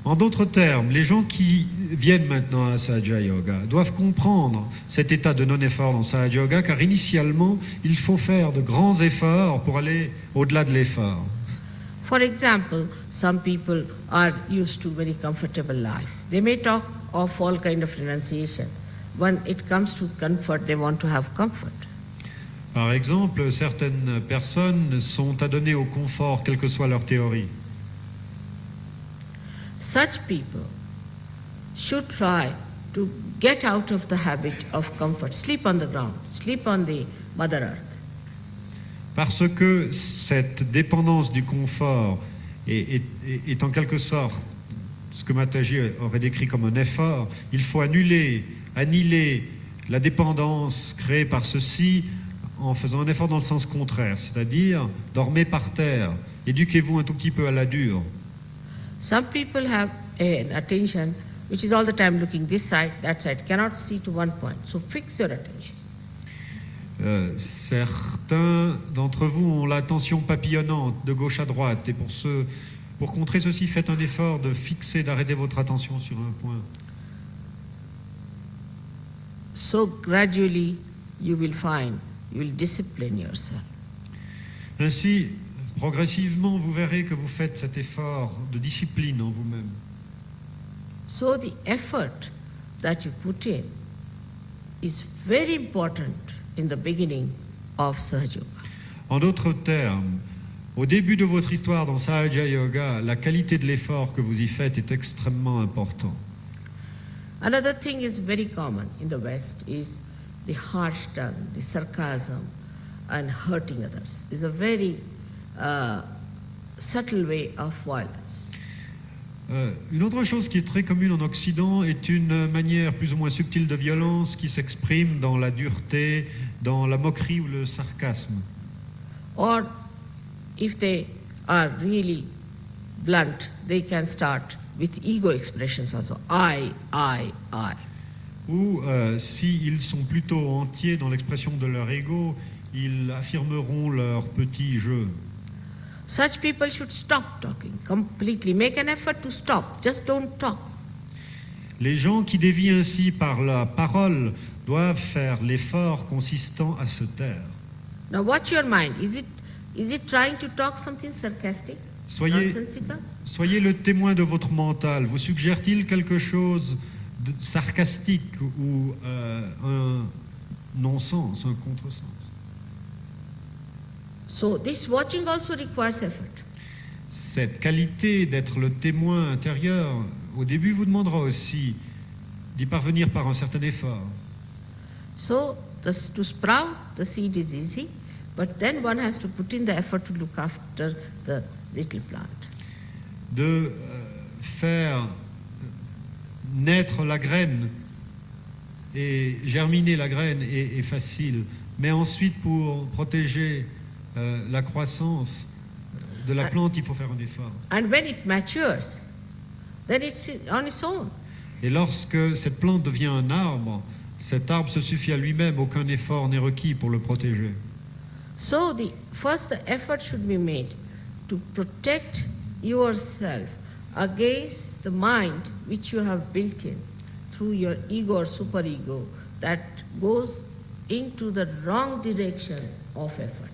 S4: En d'autres termes, les gens qui viennent maintenant à Sahaja Yoga doivent comprendre cet état de non-effort dans Sahaja Yoga, car initialement, il faut faire de grands efforts pour aller au-delà de l'effort.
S3: For example, some people are used to very comfortable life. They may talk of all kind of renunciation. When it comes to comfort, they want to have comfort.
S4: Par exemple, certaines personnes sont adonnées au confort, quelle que soit leur théorie.
S3: Such people should try to get out of the habit of comfort. Sleep on the ground, sleep on the Mother Earth.
S4: Parce que cette dépendance du confort est en quelque sorte ce que Mataji aurait décrit comme un effort. Il faut annihiler la dépendance créée par ceci en faisant un effort dans le sens contraire, c'est-à-dire dormez par terre, éduquez-vous un tout petit peu à la dure.
S3: Some people have an attention which is all the time looking this side, that side, cannot see to one point. So fix your attention.
S4: Certains d'entre vous ont l'attention papillonnante de gauche à droite, et pour contrer ceci, faites un effort de fixer, d'arrêter votre attention sur un point.
S3: So gradually you will find, you will discipline yourself.
S4: Ainsi, progressivement, vous verrez que vous faites cet effort de discipline en vous-même.
S3: So the effort that you put in is very important in the beginning of Sahaja Yoga.
S4: En d'autres termes, au début de votre histoire dans Sahaja Yoga, la qualité de l'effort que vous y faites est extrêmement importante.
S3: Another thing is very common in the West is the harsh tongue, the sarcasm, and hurting others. Is a very subtle way of violence.
S4: Une autre chose qui est très commune en Occident est une manière plus ou moins subtile de violence qui s'exprime dans la dureté, dans la moquerie ou le sarcasme.
S3: Or if they are really blunt, they can start with ego expressions also. I.
S4: Ou s'ils sont plutôt entiers dans l'expression de leur ego, ils affirmeront leur petit jeu.
S3: Such people should stop talking completely. Make an effort to stop. Just don't talk.
S4: Les gens qui dévient ainsi par la parole doivent faire l'effort consistant à se taire.
S3: Now watch your mind. Is it trying to talk something sarcastic, nonsensical?
S4: Soyez le témoin de votre mental. Vous suggère-t-il quelque chose de sarcastique ou un non-sens, un contresens?
S3: So this watching also requires effort.
S4: Cette qualité d'être le témoin intérieur, au début, vous demandera aussi d'y parvenir par un certain effort.
S3: So to sprout the seed is easy, but then one has to put in the effort to look after the little plant.
S4: De faire naître la graine et germiner la graine est facile, mais ensuite pour protéger la croissance de la plante, il faut faire un effort.
S3: And when it matures, then it's on its own.
S4: Et lorsque cette plante devient un arbre, cet arbre se suffit à lui-même, aucun effort n'est requis pour le protéger.
S3: So the effort should be made to protect yourself against the mind which you have built in through your ego or superego that goes into the wrong direction of effort.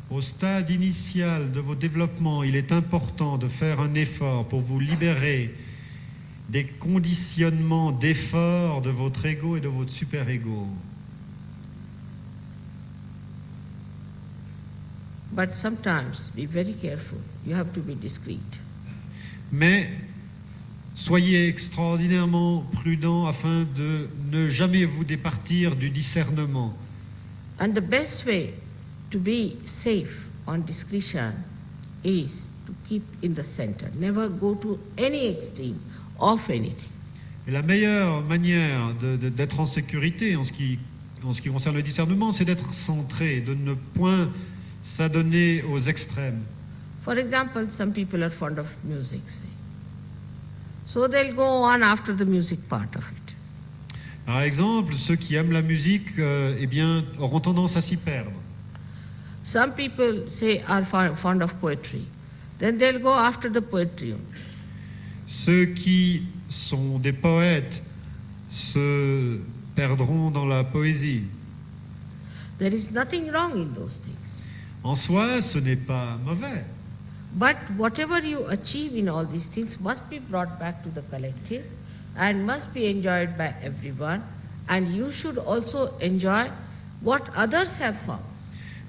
S4: Au stade initial de vos développements, il est important de faire un effort pour vous libérer des conditionnements d'effort de votre ego et de votre super-ego.
S3: But sometimes be very careful. You have to be discreet.
S4: Mais soyez extraordinairement prudent afin de ne jamais vous départir du discernement.
S3: And the best way to be safe on discretion is to keep in the center. Never go to any extreme of anything.
S4: Et la meilleure manière d'être en sécurité en ce qui concerne le discernement, c'est d'être centré, de ne point s'adonner aux extrêmes.
S3: For example, some people are fond of music, say. So they'll go on after the music part of it.
S4: Par exemple, ceux qui aiment la musique eh bien, auront tendance à s'y perdre.
S3: Some people say are fond of poetry. Then they'll go after the poetry.
S4: Ceux qui sont des poètes se perdront dans la poésie.
S3: There is nothing wrong in those things.
S4: En soi, ce n'est pas mauvais.
S3: But whatever you achieve in all these things must be brought back to the collective and must be enjoyed by everyone. And you should also enjoy what others have found.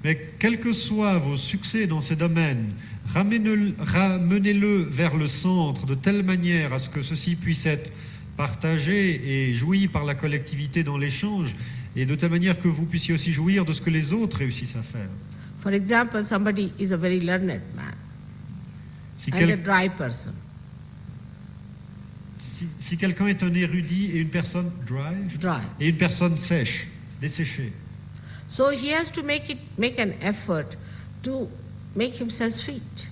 S4: Mais quels que soient vos succès dans ces domaines, ramenez-le vers le centre de telle manière à ce que ceci puisse être partagé et joui par la collectivité dans l'échange, et de telle manière que vous puissiez aussi jouir de ce que les autres réussissent à faire.
S3: For example, somebody is a very learned man
S4: Si,
S3: and a dry person.
S4: si quelqu'un est un érudit et une personne dry, et une personne sèche, desséchée,
S3: So he has to make an effort to make himself sweet.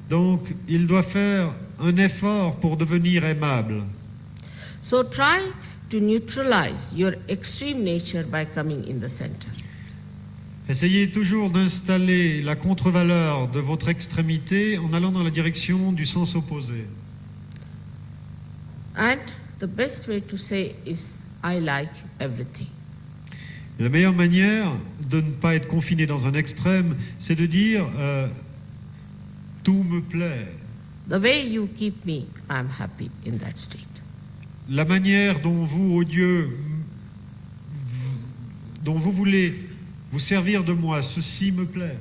S4: donc il doit faire un effort pour devenir aimable.
S3: So try to neutralize your extreme nature by coming in the center.
S4: Essayez toujours d'installer la contre-valeur de votre extrémité en allant dans la direction du sens opposé.
S3: And the best way to say is, I like everything.
S4: Et la meilleure manière de ne pas être confiné dans un extrême, c'est de dire tout me plaît.
S3: The way you keep me, I'm happy in that state.
S4: La manière dont vous, ô Dieu, dont vous voulez vous servir de moi, ceci me plaît.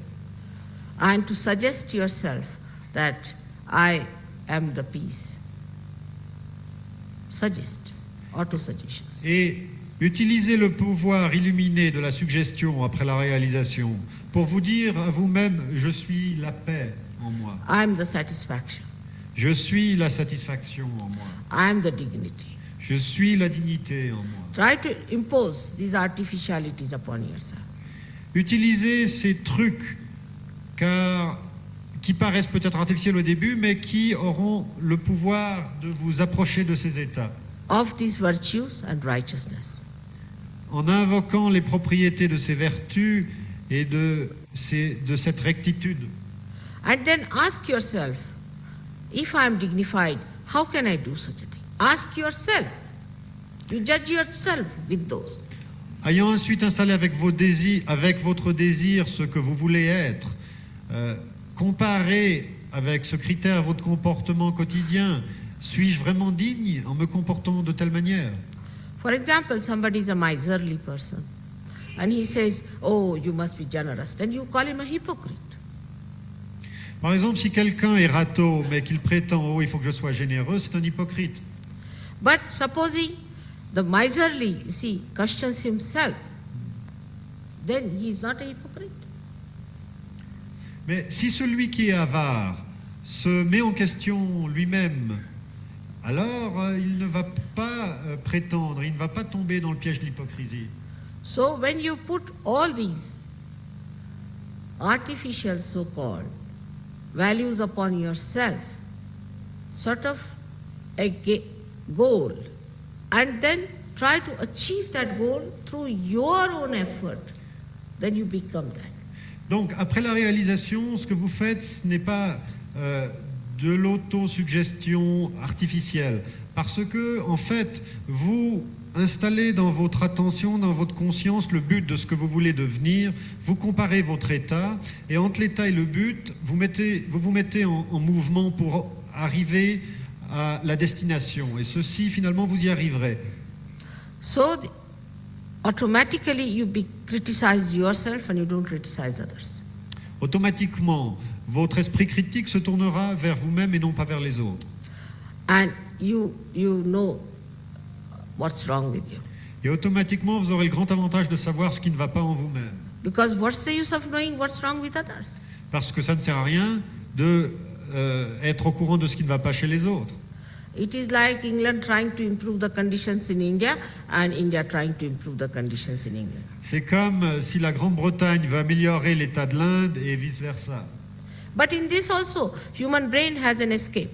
S3: And to suggest yourself that I am the peace. Suggest, auto-suggestions.
S4: Et utilisez le pouvoir illuminé de la suggestion après la réalisation pour vous dire à vous-même, je suis la paix en moi.
S3: I am the satisfaction.
S4: Je suis la satisfaction en moi.
S3: I am the dignity.
S4: Je suis la dignité en moi.
S3: Try to impose these artificialities upon yourself.
S4: Utilisez ces trucs qui paraissent peut-être artificiels au début, mais qui auront le pouvoir de vous approcher de ces états.
S3: Of these virtues and righteousness.
S4: En invoquant les propriétés de ces vertus et de cette rectitude.
S3: And then ask yourself, if I am dignified, how can I do such a thing? Ask yourself. You judge yourself with those.
S4: Ayant ensuite installé avec votre désir ce que vous voulez être, comparez avec ce critère votre comportement quotidien. Suis-je vraiment digne en me comportant de telle manière?
S3: For example, somebody is a miserly person and he says, oh, you must be generous. Then you call him a hypocrite.
S4: Par exemple, si quelqu'un est râteau mais qu'il prétend « Oh, il faut que je sois généreux », c'est un hypocrite.
S3: But supposing the miserly, you see, questions himself, then he is not a hypocrite.
S4: Mais si celui qui est avare se met en question lui-même, alors il ne va pas prétendre, il ne va pas tomber dans le piège de l'hypocrisie.
S3: So when you put all these artificial so-called values upon yourself, sort of a goal, and then try to achieve that goal through your own effort, then you become that.
S4: Donc, après la réalisation, ce que vous faites, ce n'est pas de l'autosuggestion artificielle, parce que, en fait, vous installez dans votre attention, dans votre conscience, le but de ce que vous voulez devenir, vous comparez votre état, et entre l'état et le but, vous vous mettez en mouvement pour arriver à la destination, et ceci, finalement, vous y arriverez.
S3: So automatically you criticize yourself and you don't criticize others.
S4: Automatiquement, votre esprit critique se tournera vers vous-même et non pas vers les autres.
S3: And you know what's wrong with you.
S4: Et automatiquement, vous aurez le grand avantage de savoir ce qui ne va pas en vous-même.
S3: Because what's the use of knowing what's wrong with others?
S4: Parce que ça ne sert à rien de être au courant de ce qui ne va pas chez les autres.
S3: It is like England trying to improve the conditions in India and India trying to improve the conditions in England.
S4: C'est comme si la Grande-Bretagne veut améliorer l'état de l'Inde et vice-versa.
S3: But in this also, human brain has an escape.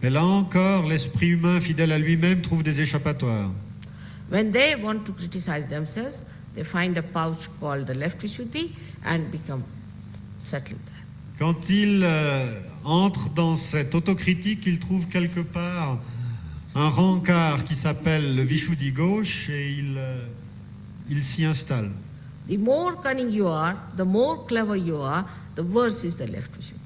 S4: Mais là encore, l'esprit humain fidèle à lui-même trouve des échappatoires.
S3: When they want to criticize themselves, they find a pouch called the left Vishuddhi and become settled there.
S4: Quand il entre dans cette autocritique, il trouve quelque part un rencard qui s'appelle le Vishuddhi gauche et il s'y installe.
S3: The more cunning you are, the more clever you are, the worse is the left Vishuddhi.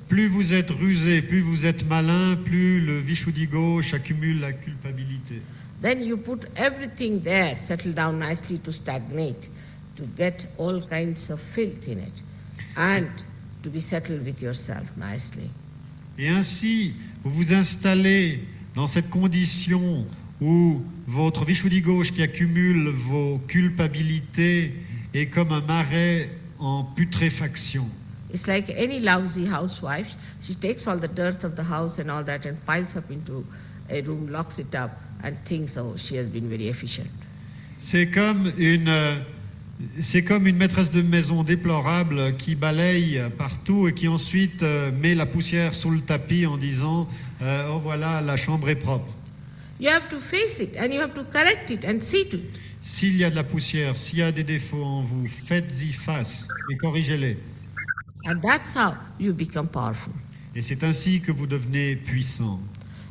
S4: Plus vous êtes rusé, plus vous êtes malin, plus le Vishuddhi gauche accumule la culpabilité.
S3: Then you put everything there, settle down nicely to stagnate, to get all kinds of filth in it, and to be settled with yourself nicely.
S4: Et ainsi, vous vous installez dans cette condition où votre Vishuddhi gauche qui accumule vos culpabilités est comme un marais en putréfaction.
S3: It's like any lousy housewife. She takes all the dirt of the house and all that and piles up into a room, locks it up, and thinks, oh, she has been very efficient.
S4: C'est comme une maîtresse de maison déplorable qui balaye partout et qui ensuite met la poussière sous le tapis en disant oh voilà, la chambre est propre.
S3: You have to face it and you have to correct it and see to it.
S4: S'il y a de la poussière, s'il y a des défauts en vous, faites-y face et corrigez-les.
S3: And that's how you become powerful.
S4: Et c'est ainsi que vous devenez puissant.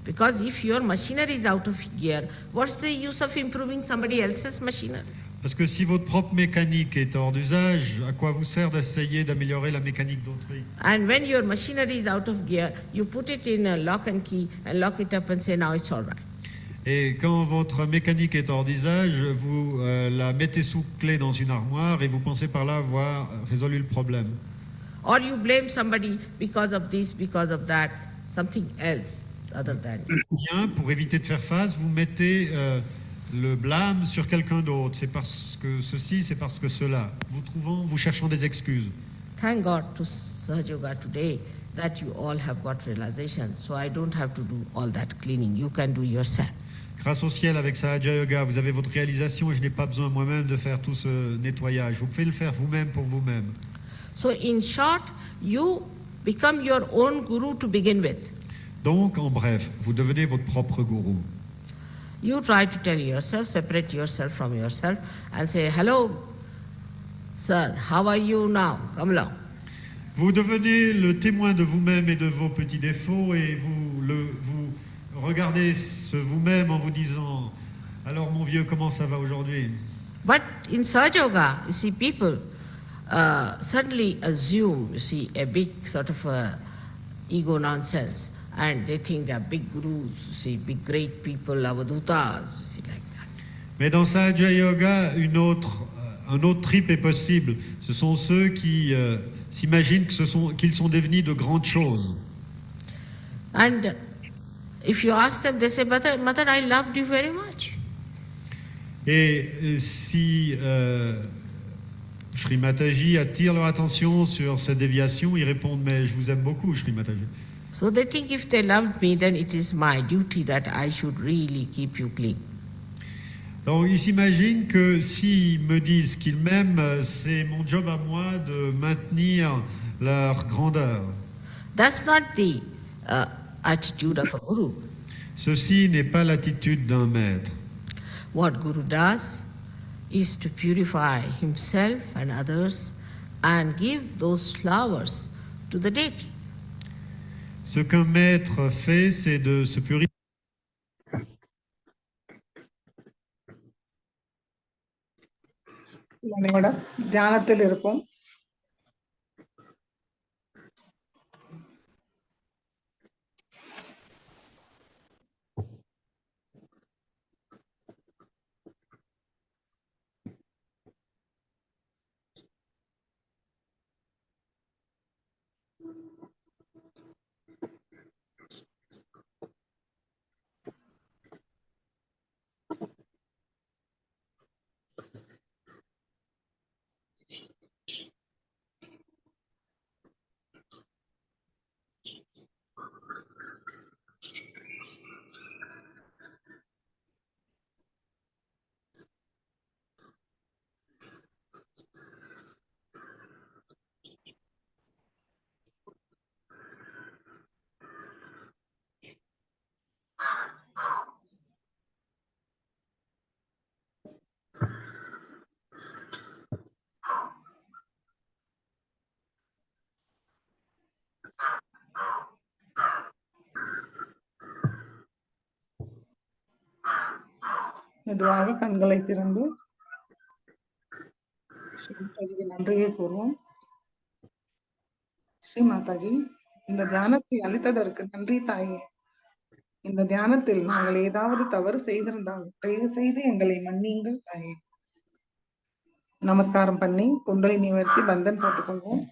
S3: Because if your machinery is out of gear, what's the use of improving somebody else's machinery?
S4: Parce que si votre propre mécanique est hors d'usage, à quoi vous sert d'essayer d'améliorer la mécanique d'autrui?
S3: And when your machinery is out of gear, you put it in a lock and key and lock it up and say, now it's all right.
S4: Et quand votre mécanique est hors d'usage, vous la mettez sous clé dans une armoire et vous pensez par là avoir résolu le problème.
S3: Or you blame somebody because of this, because of that, something else other than you.
S4: Bien, pour éviter de faire face, vous mettez le blâme sur quelqu'un d'autre. C'est parce que ceci, c'est parce que cela. Vous cherchant des excuses.
S3: Thank God to Sahaja Yoga today that you all have got realization, so I don't have to do all that cleaning. You can do yourself.
S4: Grâce au ciel, avec Sahaja Yoga, vous avez votre réalisation et je n'ai pas besoin moi-même de faire tout ce nettoyage. Vous pouvez le faire vous-même pour vous-même.
S3: So in short, you become your own guru to begin with.
S4: Donc, en bref, vous devenez votre propre gourou.
S3: You try to tell yourself, separate yourself from yourself and say, hello, sir, how are you now? Come along.
S4: Vous devenez le témoin de vous-même et de vos petits défauts et vous regardez ce vous-même en vous disant Alors mon vieux, comment ça va aujourd'hui?
S3: But in Sahaja Yoga, you see, people suddenly assume, you see, a big sort of ego nonsense, and they think they are big gurus, you see, big great people, avadutas, you see, like that.
S4: Mais dans Sahaja Yoga, un autre trip est possible. Ce sont ceux qui s'imaginent qu'ils sont devenus de grandes choses.
S3: And if you ask them, they say, Mother, I loved you very much.
S4: Et si Shri Mataji attire leur attention sur cette déviation, ils répondent, mais je vous aime beaucoup, Shri Mataji.
S3: So they think if they loved me, then it is my duty that I should really keep you clean.
S4: Donc ils s'imaginent que s'ils me disent qu'ils m'aiment, c'est mon job à moi de maintenir leur grandeur.
S3: That's not the attitude of a guru.
S4: Ceci n'est pas l'attitude d'un maître.
S3: What guru does is to purify himself and others and give those flowers to the deity.
S4: Ce qu'un maître fait, c'est de se purifier.
S1: நிமிடம் தியானத்தில் இருப்போம். மெதுவாக கண்களை திறந்து ஸ்ரீ மாதாஜிக்கு நன்றியை கூறுவோம். ஸ்ரீ மாதாஜி, இந்த தியானத்தை அளித்ததற்கு நன்றி தாயே. இந்த தியானத்தில் நாங்கள் ஏதாவது தவறு செய்திருந்தால் தயவு செய்து எங்களை மன்னியுங்கள் தாயே. நமஸ்காரம் பண்ணி குண்டலினி நிவர்த்தி பந்தன் போட்டுக்கொள்வோம்.